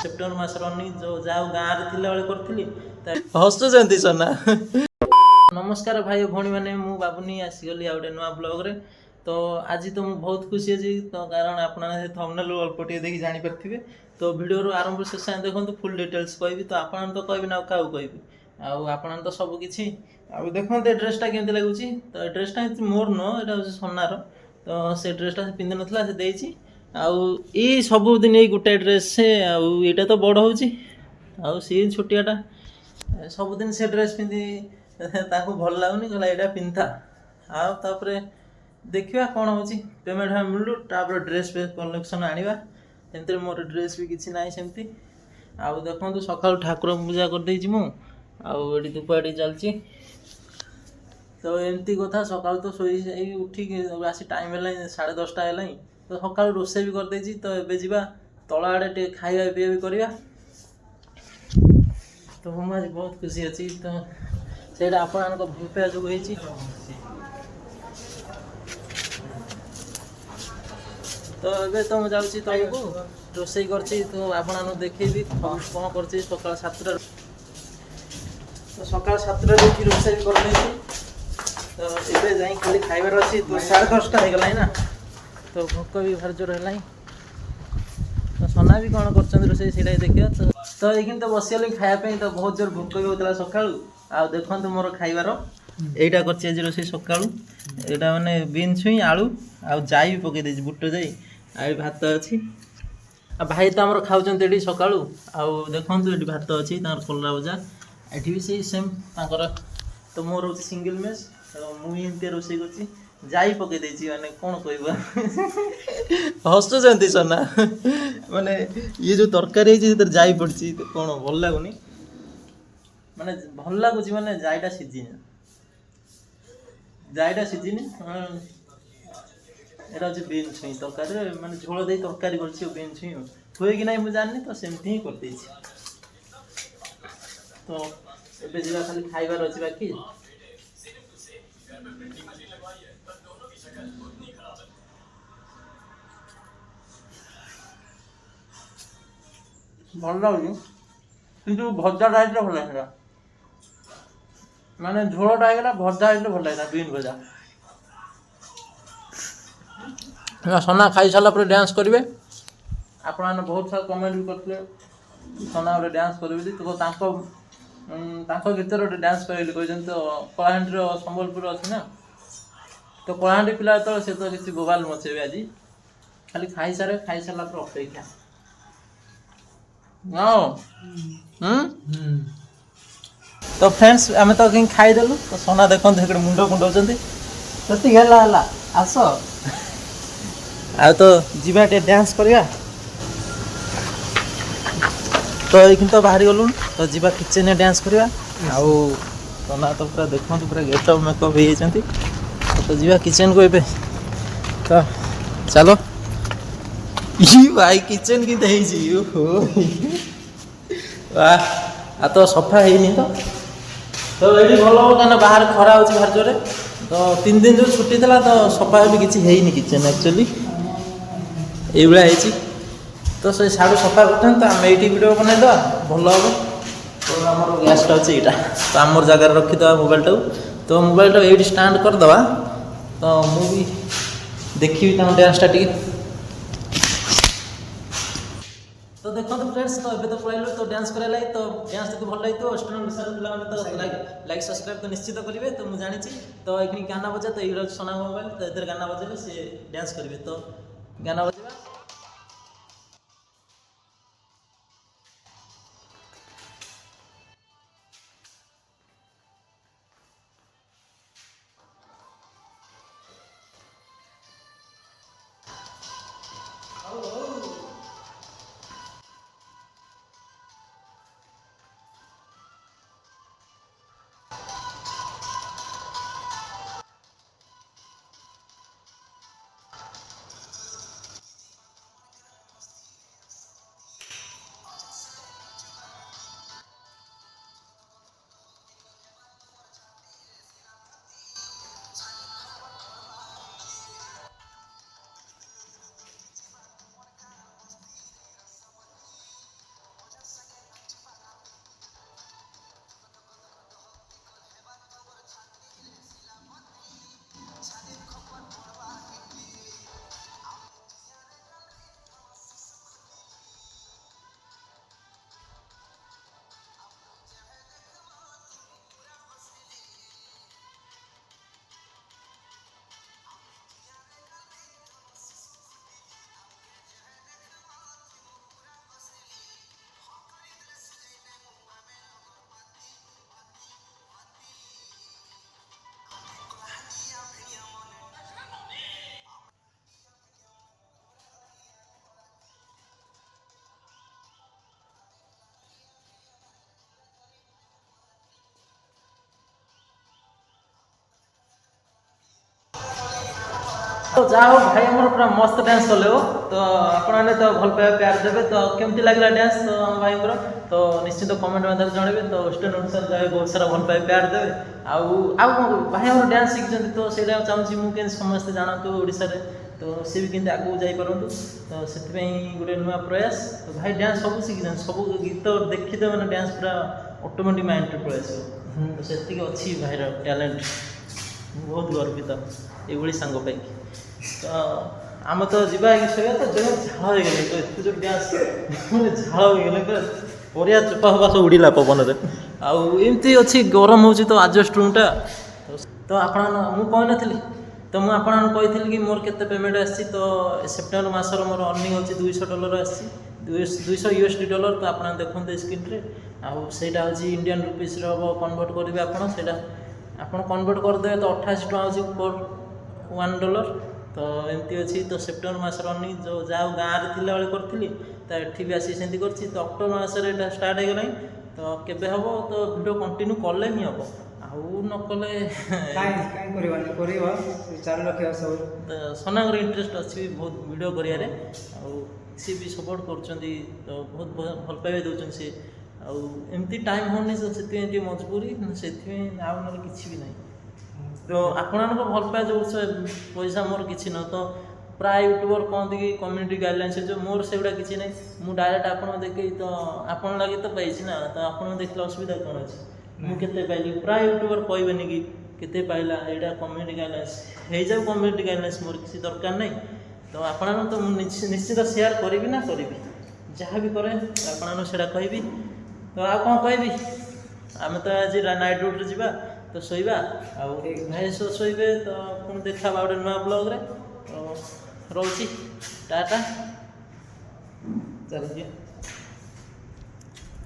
September ମାସ running ଯାଉ ଗାଁରେ ଥିଲାବେଳେ କରିଥିଲି। ହସୁଛନ୍ତି ସୋନା। ନମସ୍କାର ଭାଇ ଭଉଣୀ ମାନେ, ମୁଁ ବାବୁନି ଆସିଗଲି ଆଉ ଗୋଟେ ନୂଆ ବ୍ଲଗ୍ରେ। ତ ଆଜି ତ ମୁଁ ବହୁତ ଖୁସି ଅଛି, ତ କାରଣ ଆପଣମାନେ ସେ ଥମ୍ବନେଲ୍ ଅଳ୍ପ ଟିକେ ଦେଖି ଜାଣିପାରିଥିବେ। ତ ଭିଡ଼ିଓରୁ ଆରମ୍ଭ ଶେଷ ଯାଏଁ ଦେଖନ୍ତୁ, ଫୁଲ୍ ଡିଟେଲ୍ସ କହିବି। ତ ଆପଣମାନେ ତ କହିବେନି ଆଉ କାହାକୁ କହିବି, ଆଉ ଆପଣମାନେ ତ ସବୁ କିଛି। ଆଉ ଦେଖନ୍ତୁ ଏ ଡ୍ରେସ୍ଟା କେମିତି ଲାଗୁଛି। ତ ଏ ଡ୍ରେସ୍ଟା ମୋର ନୁହଁ, ଏଇଟା ହେଉଛି ସୋନାର। ତ ସେ ଡ୍ରେସ୍ଟା ସେ ପିନ୍ଧିନଥିଲା, ସେ ଦେଇଛି। ଆଉ ଏଇ ସବୁଦିନ ଏଇ ଗୋଟାଏ ଡ୍ରେସ୍, ଆଉ ଏଇଟା ତ ବଡ଼ ହେଉଛି, ଆଉ ସିଏ ଛୋଟିଆଟା ସବୁଦିନ ସେ ଡ୍ରେସ୍ ପିନ୍ଧି ତାକୁ ଭଲ ଲାଗୁନି, କହିଲା ଏଇଟା ପିନ୍ଧା। ଆଉ ତାପରେ ଦେଖିବା କ'ଣ ହେଉଛି, ପେମେଣ୍ଟ ମିଳୁ, ତାପରେ ଡ୍ରେସ୍ କଲେକ୍ସନ୍ ଆଣିବା। ଏମିତିରେ ମୋର ଡ୍ରେସ୍ ବି କିଛି ନାହିଁ ସେମିତି। ଆଉ ଦେଖନ୍ତୁ ସକାଳୁ ଠାକୁର ପୂଜା କରିଦେଇଛି ମୁଁ, ଆଉ ଏଠି ଧୂପ ଏଠି ଚାଲିଛି। ତ ଏମିତି କଥା, ସକାଳୁ ତ ଶୋଇ ଉଠିକି ଆସି ଟାଇମ୍ ହେଲାଣି 10:30 ହେଲାଣି। ତ ସକାଳୁ ରୋଷେଇ ବି କରିଦେଇଛି। ତ ଏବେ ଯିବା ତଳ ଆଡ଼େ ଟିକେ ଖାଇବା ପିଇବା ବି କରିବା। ତ ମୁଁ ଆଜି ବହୁତ ଖୁସି ଅଛି, ତ ସେଇଟା ଆପଣମାନଙ୍କ ଭଲ ପାଇବା ଯୋଗୁଁ ହେଇଛି। ତ ଏବେ ତ ମୁଁ ଯାଉଛି ତଳକୁ, ରୋଷେଇ କରିଛି, ତ ଆପଣମାନଙ୍କୁ ଦେଖେଇବି କ'ଣ କରିଛି। ସକାଳ 7ଟାରୁ, ତ ସକାଳ 7ଟାରୁ ଉଠି ରୋଷେଇ କରିଦେଇଛି। ତ ଏବେ ଯାଇ ଖାଲି ଖାଇବାର ଅଛି। ତ 10:30 ହେଇଗଲାଣି ନା, ତ ଭୋକ ବି ଭାରି ଜୋର ହେଲାଣି। ତ ସୋନା ବି କ'ଣ କରୁଛନ୍ତି ରୋଷେଇ ସେଇଟା ଦେଖିବା। ତ ଏଇଖିଣି ତ ବସିଗଲି ଖାଇବା ପାଇଁ। ତ ବହୁତ ଜୋର ଭୋକ ବି ହେଉଥିଲା ସକାଳୁ। ଆଉ ଦେଖନ୍ତୁ ମୋର ଖାଇବାର ଏଇଟା କରିଛି ଆଜି ରୋଷେଇ ସକାଳୁ। ଏଇଟା ମାନେ ବିନ୍ ଛୁଇଁ ଆଳୁ ଆଉ ଜାଇ ବି ପକେଇ ଦେଇଛି, ବୁଟ ଜାଇ। ଆଉ ଭାତ ଅଛି। ଆଉ ଭାଇ ତ ଆମର ଖାଉଛନ୍ତି ଏଠି ସକାଳୁ। ଆଉ ଦେଖନ୍ତୁ ଏଠି ଭାତ ଅଛି, ତାଙ୍କର କଲରା ଭଜା। ଏଠି ବି ସେଇ ସେମ୍ ତାଙ୍କର। ତ ମୋର ହେଉଛି ସିଙ୍ଗଲ୍ ମେସ୍, ତ ମୁଁ ଏମିତିଆ ରୋଷେଇ କରୁଛି। ଜାଇ ପକେଇ ଦେଇଛି, ମାନେ କ'ଣ କହିବା। ହସୁଛନ୍ତି ସୋନା, ମାନେ ଇଏ ଯେଉଁ ତରକାରୀ ହେଇଛି ସେଥିରେ ଜାଇ ପଡ଼ିଛି, କ'ଣ ଭଲ ଲାଗୁନି। ମାନେ ଭଲ ଲାଗୁଛି, ମାନେ ଜାଇଟା ସିଝିନି, ଜାଇଟା ସିଝିନି। ଏଇଟା ହେଉଛି ବିନ୍ ଛୁଇଁ ତରକାରୀରେ, ମାନେ ଝୋଳ ଦେଇ ତରକାରୀ କରିଛି। ବିନ୍ ଛୁଇଁ ହୁଏ କି ନାହିଁ ମୁଁ ଜାଣିନି, ତ ସେମିତି ହିଁ କରିଦେଇଛି। ତ ଏବେ ଯିବା ଖାଲି ଖାଇବାର ଅଛି ବାକି। ଭଲ ଲାଗୁଛି, କିନ୍ତୁ ଭଜାଟା ହେଇଥିଲେ ଭଲ ଲାଗିଥିଲା। ମାନେ ଝୋଳଟା ହେଇଗଲା, ଭଜା ହେଇଥିଲେ ଭଲ ଲାଗିଲା, ବିନ୍ ଭଜା। ସୋନା ଖାଇସାରିଲା ପରେ ଡ୍ୟାନ୍ସ କରିବେ। ଆପଣମାନେ ବହୁତ ସାରା କମେଣ୍ଟ ବି କରିଥିଲେ ସୋନା ଗୋଟେ ଡ୍ୟାନ୍ସ କରିବେ ବୋଲି। ତ ତାଙ୍କ ଗୀତରେ ଗୋଟେ ଡ୍ୟାନ୍ସ କରିବେ ବୋଲି କହିଛନ୍ତି। ତ କଳାହାଣ୍ଡିର ସମ୍ବଲପୁର ଅଛି ନା, ତ କଳାହାଣ୍ଡି ପିଲା ଯେତେବେଳେ ସେ ତ କିଛି ବୋବାଲ ମଚେଇବେ ଆଜି। ଖାଲି ଖାଇସାରିଲା ପରେ ଅପେକ୍ଷା। ତ ଫ୍ରେଣ୍ଡସ୍, ଆମେ ତ ଖାଇଦେଲୁ। ତ ସୋନା ଦେଖନ୍ତୁ ସେପଟେ ମୁଣ୍ଡ କୁଣ୍ଡଉଛନ୍ତି। ସେତିକି ହେଲା ଆସ। ଆଉ ତ ଯିବା ଟିକେ ଡ୍ୟାନ୍ସ କରିବା। ତ ଏଇଖିଣି ତ ବାହାରି ଗଲୁଣି, ତ ଯିବା କିଚେନ୍ରେ ଡ୍ୟାନ୍ସ କରିବା। ଆଉ ସୋନା ତ ପୁରା ଦେଖନ୍ତୁ, ପୁରା ଗେଟଅପ୍ ମେକଅପ୍ ହେଇଯାଇଛନ୍ତି। ତ ଯିବା କିଚେନ୍କୁ ଏବେ। ତ ଚାଲ। ଭାଇ କିଚେନ୍ କେମିତି ହେଇଛି, ଓହୋ। ଆଉ ତ ସଫା ହେଇନି ତ ଏଇଠି ଭଲ ହେବ, କାହିଁକିନା ବାହାରେ ଖରା ହେଉଛି ଭାରି ଜୋରେ। ତ 3 ଦିନ ଯେଉଁ ଛୁଟି ଥିଲା, ତ ସଫା ବି କିଛି ହେଇନି କିଚେନ୍ ଆକ୍ଚୁଆଲି। ଏଇଭଳିଆ ହେଇଛି। ତ ସେ ସାଡ଼ୁ ସଫା କରୁଛନ୍ତି, ତ ଆମେ ଏଇଠି ଭିଡ଼ିଓ ବନେଇଦେବା, ଭଲ ହେବ। ତ ଆମର ଗ୍ୟାସ୍ଟା ଅଛି ଏଇଟା, ତ ଆମର ଜାଗାରେ ରଖିଦେବା ମୋବାଇଲଟାକୁ। ତ ମୋବାଇଲଟା ଏଇଠି ଷ୍ଟାଣ୍ଡ କରିଦେବା। ତ ମୁଁ ବି ଦେଖିବି ତାଙ୍କ ଡ୍ୟାନ୍ସଟା ଟିକେ। ତ ଦେଖନ୍ତୁ ଫ୍ରେଣ୍ଡସ୍, ତ ଏବେ ତ ପଳେଇଲୁ ତ ଡ୍ୟାନ୍ସ କରିବା ଲାଗି। ତ ଡ୍ୟାନ୍ସ ଯଦି ଭଲ ଲାଗିଥିବ, ଷ୍ଟୁଡେଣ୍ଟ ବିଷୟରେ ପିଲାମାନେ ତ ଲାଇକ୍ ସବସ୍କ୍ରାଇବ୍ ତ ନିଶ୍ଚିତ କରିବେ। ତ ମୁଁ ଜାଣିଛି। ତ ଏଇଖିଣି ଗାନା ବଜା, ତ ଏଇଟା ହେଉଛି ସୋନା ମୋବାଇଲ। ତ ଏଥିରେ ଗାନା ବଜେଇଲେ ସେ ଡ୍ୟାନ୍ସ କରିବେ। ତ ଗାନା ବଜେଇବା। तो जाओ भाई हमर पूरा मस्त डांस कले हो तो आपने तो भल पाए प्यार देवे तो केमती लागला डांस तो हम भाई तो निश्चित कमेंट माध्यम जनइबे तो स्टेन अनुसार जाए बहुत सारा भल पाए प्यार देवे आउ भाई हमर डांस शिखिଛନ୍ତି तो सेटा चाहूँ मु के समस्त जानतु ओडिसा रे तो सी भी केमती आगू जाई परंतु तो सेति गोटे नुआ प्रयास तो भाई डांस सब शिखिଛନ୍ତି सब गीत देखिदे माने डांस पूरा ऑटोमेटिक माइंड रे प्रयास तो सेति अच्छी भाई टैलेंट बहुत गर्वित ये सांग पाई तो आम तो जीवा शोया तो जगह झाड़ हो गए तो एत जो डांस झाड़ हो गए परिया चोपा हवा सब उड़ीला पवन में आमती अच्छी गरम हो तो आजस्ट रूमटा तो आप मुझे नी तो मुझे कही कि मोर केते पेमेंट आसी तो सेप्टेम्बर मासर मोर अर्निंग अच्छी $200 आसी $200 तो आप देखते स्क्रीन रे आईटा हूँ इंडियन रुपीस हम कन्वर्ट करेंगे आप कन्वर्ट करदे तो 88 टका अच्छी पर $1 तो एमती अच्छी तो सेप्टेम्बर मास अर्निंग जो जहाँ गाँव में थिला करी तो एठी भी आसी सेमती कर तो अक्टोबर मासरे स्टार्ट हो गला तो केबे हम तो वीडियो कंटिन्यू कले ही हम आउ न कले सोनांगर इंटरेस्ट अच्छी बहुत वीडियो करियारे सी भी सपोर्ट कर तो बहुत भल पाइबा दौरान सी आमती टाइम होनी तो से मजबूरी से आउ कि भी ना तो आपण भल पाए जो पैसा मोर कि न तो प्राय यूट्यूबर कहते कि कम्युनिटी गाइडलाइंस जो मोर से गुड़ा किसी ना मुझे डायरेक्ट आप देखे तो आपन लगे तो पाई ना तो आप देखने असुविधा कौन अच्छे मुझे पाइली प्राय यूट्यूबर कहबेनि कि केते पाइला यहाँ कम्युनिटी गाइडलाइंस हो जाऊ कम्युनिटी गाइडलाइंस मोर किसी दरकार नहीं तो आपण तो निश्चित शेयर करी ना करी जहाँ भी करे आपन से कहबी तो आ कौन कहबी आम तो आज नाइट ड्यूटी जा तो शोवा भाई शोबे तो पुणी देखा गोटे नुआ ब्लॉग रे तो रोची टाटा चलिए।